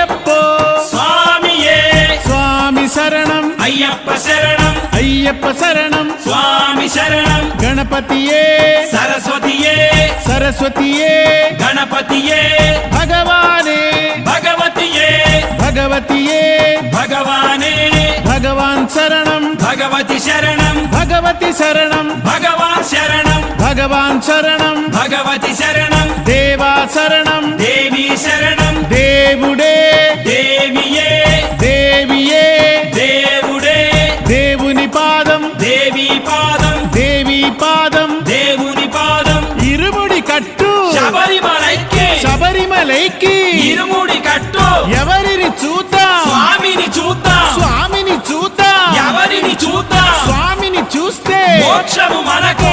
అయ్యప్పో స్వామియే స్వామి శరణం అయ్యప్ప శరణం అయ్యప్ప శరణం స్వామి శరణం గణపతియే సరస్వతియే సరస్వతియే గణపతియే భగవానే భగవతియే భగవతియే భగవానే భగవాన్ శరణం భగవతి శరణం భగవతి శరణం భగవాన్ శరణం భగవాన్ శరణం భగవతి శరణం దేవా శరణం దేవి శరణం దేవుడే దేవియే దేవియే దేవుడే దేవుని పాదం దేవి పాదం దేవి పాదం దేవుని పాదం ఇరుముడి కట్టు శబరిమలైకి శబరిమలైకి ఇరుముడి కట్టు ఎవరిని చూద్దాం స్వామిని చూద్దాం స్వామిని చూద్దాం ఎవరిని చూద్దాం స్వామిని చూస్తే మోక్షము మనకు